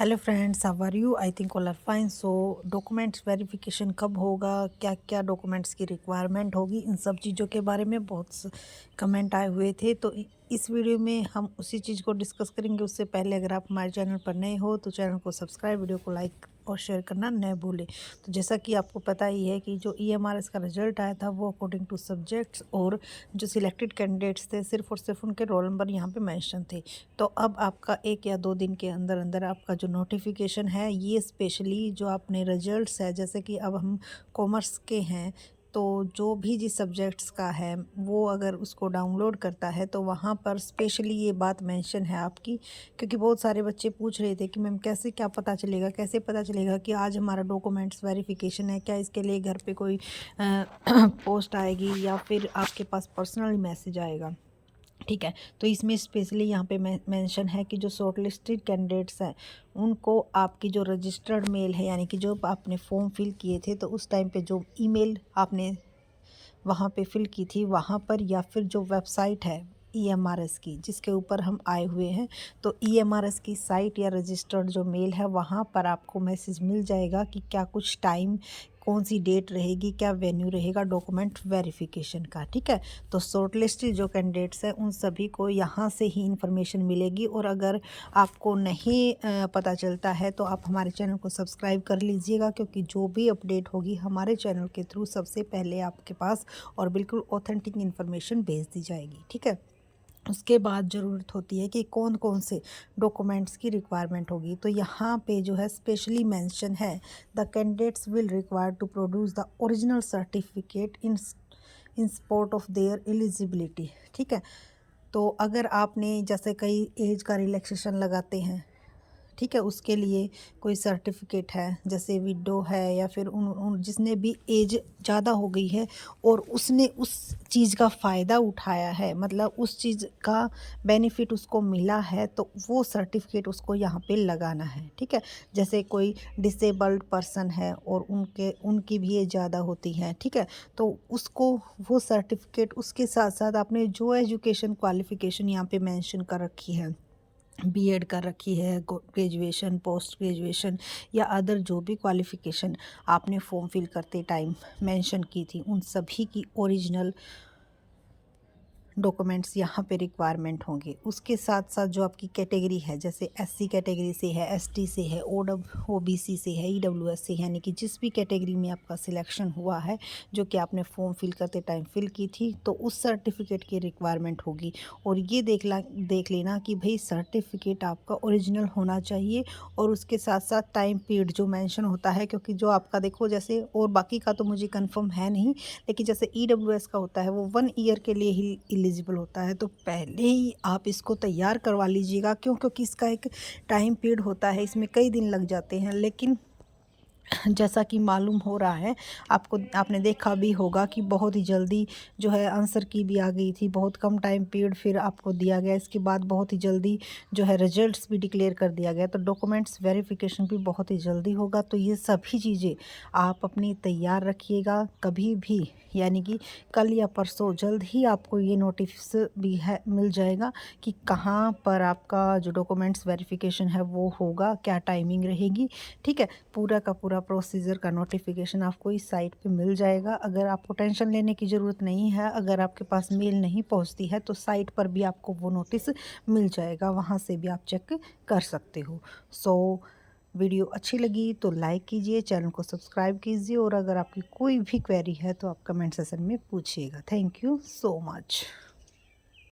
Hello friends, how are you? I think all are fine. So documents verification कब होगा, क्या क्या documents की रिक्वायरमेंट होगी, इन सब चीज़ों के बारे में बहुत कमेंट आए हुए थे। तो इस वीडियो में हम उसी चीज़ को डिस्कस करेंगे। उससे पहले अगर आप हमारे चैनल पर नए हो तो चैनल को सब्सक्राइब, वीडियो को लाइक और शेयर करना न भूलें। तो जैसा कि आपको पता ही है कि जो EMRS का रिजल्ट आया था वो अकॉर्डिंग टू सब्जेक्ट्स, और जो सिलेक्टेड कैंडिडेट्स थे सिर्फ और सिर्फ उनके रोल नंबर यहाँ पे मेंशन थे। तो अब आपका 1 या 2 दिन के अंदर अंदर आपका जो नोटिफिकेशन है, ये स्पेशली जो आपने रिजल्ट्स है, जैसे कि अब हम कॉमर्स के हैं तो जो भी जिस सब्जेक्ट्स का है वो अगर उसको डाउनलोड करता है तो वहाँ पर स्पेशली ये बात मेंशन है आपकी। क्योंकि बहुत सारे बच्चे पूछ रहे थे कि मैम कैसे क्या पता चलेगा, कैसे पता चलेगा कि आज हमारा डॉक्यूमेंट्स वेरिफिकेशन है, क्या इसके लिए घर पे कोई पोस्ट आएगी या फिर आपके पास पर्सनल मैसेज आएगा। ठीक है, तो इसमें स्पेशली यहाँ पे मेंशन है कि जो शॉर्ट लिस्टेड कैंडिडेट्स हैं उनको आपकी जो रजिस्टर्ड मेल है, यानी कि जो आपने फॉर्म फिल किए थे तो उस टाइम पे जो ईमेल आपने वहाँ पे फिल की थी वहाँ पर, या फिर जो वेबसाइट है EMRS की जिसके ऊपर हम आए हुए हैं, तो EMRS की साइट या रजिस्टर्ड जो मेल है वहाँ पर आपको मैसेज मिल जाएगा कि क्या कुछ टाइम, कौन सी डेट रहेगी, क्या वेन्यू रहेगा डॉक्यूमेंट वेरिफिकेशन का। ठीक है, तो शॉर्ट लिस्टेड जो कैंडिडेट्स हैं उन सभी को यहाँ से ही इंफॉर्मेशन मिलेगी। और अगर आपको नहीं पता चलता है तो आप हमारे चैनल को सब्सक्राइब कर लीजिएगा, क्योंकि जो भी अपडेट होगी हमारे चैनल के थ्रू सबसे पहले आपके पास और बिल्कुल ऑथेंटिक इन्फॉर्मेशन भेज दी जाएगी। ठीक है, उसके बाद ज़रूरत होती है कि कौन कौन से डॉक्यूमेंट्स की रिक्वायरमेंट होगी। तो यहाँ पे जो है स्पेशली मेंशन है, the candidates will require to produce the original certificate in support of their eligibility. ठीक है, तो अगर आपने जैसे कई एज का रिलैक्सेशन लगाते हैं, ठीक है, उसके लिए कोई सर्टिफिकेट है, जैसे विडो है या फिर उन जिसने भी एज ज़्यादा हो गई है और उसने उस चीज़ का फ़ायदा उठाया है, मतलब उस चीज़ का बेनिफिट उसको मिला है, तो वो सर्टिफिकेट उसको यहाँ पे लगाना है। ठीक है, जैसे कोई डिसेबल्ड पर्सन है और उनकी भी एज ज़्यादा होती है, ठीक है, तो उसको वो सर्टिफिकेट, उसके साथ साथ आपने जो एजुकेशन क्वालिफ़िकेशन यहाँ पे मेंशन कर रखी है, B.Ed कर रखी है, ग्रेजुएशन, पोस्ट ग्रेजुएशन या अदर जो भी क्वालिफ़िकेशन आपने फॉर्म फिल करते टाइम मेंशन की थी, उन सभी की ओरिजिनल डॉक्यूमेंट्स यहाँ पे रिक्वायरमेंट होंगे। उसके साथ साथ जो आपकी कैटेगरी है, जैसे SC कैटेगरी से है, ST से है, OBC से है, EWS से, यानी कि जिस भी कैटेगरी में आपका सिलेक्शन हुआ है जो कि आपने फॉर्म फिल करते टाइम फिल की थी, तो उस सर्टिफिकेट की रिक्वायरमेंट होगी। और ये देख लेना कि भाई सर्टिफिकेट आपका ओरिजिनल होना चाहिए, और उसके साथ साथ टाइम पीरियड जो मेंशन होता है, क्योंकि जो आपका देखो जैसे, और बाकी का तो मुझे कंफर्म है नहीं, लेकिन जैसे EWS का होता है वो 1 ईयर के लिए ही एलिजिबल होता है। तो पहले ही आप इसको तैयार करवा लीजिएगा, क्योंकि इसका एक टाइम पीरियड होता है, इसमें कई दिन लग जाते हैं। लेकिन जैसा कि मालूम हो रहा है आपने देखा भी होगा कि बहुत ही जल्दी जो है आंसर की भी आ गई थी, बहुत कम टाइम पीरियड फिर आपको दिया गया, इसके बाद बहुत ही जल्दी जो है रिजल्ट्स भी डिक्लेयर कर दिया गया, तो डॉक्यूमेंट्स वेरिफिकेशन भी बहुत ही जल्दी होगा। तो ये सभी चीज़ें आप अपनी तैयार रखिएगा, कभी भी यानी कि कल या परसों जल्द ही आपको ये नोटिस भी है मिल जाएगा कि कहाँ पर आपका जो डॉक्यूमेंट्स वेरिफिकेशन है वो होगा, क्या टाइमिंग रहेगी। ठीक है, पूरा का पूरा प्रोसीजर का नोटिफिकेशन आपको इस साइट पे मिल जाएगा। अगर आपको टेंशन लेने की ज़रूरत नहीं है, अगर आपके पास मेल नहीं पहुंचती है तो साइट पर भी आपको वो नोटिस मिल जाएगा, वहाँ से भी आप चेक कर सकते हो। सो वीडियो अच्छी लगी तो लाइक कीजिए, चैनल को सब्सक्राइब कीजिए, और अगर आपकी कोई भी क्वेरी है तो आप कमेंट सेशन में पूछिएगा। Thank you so much.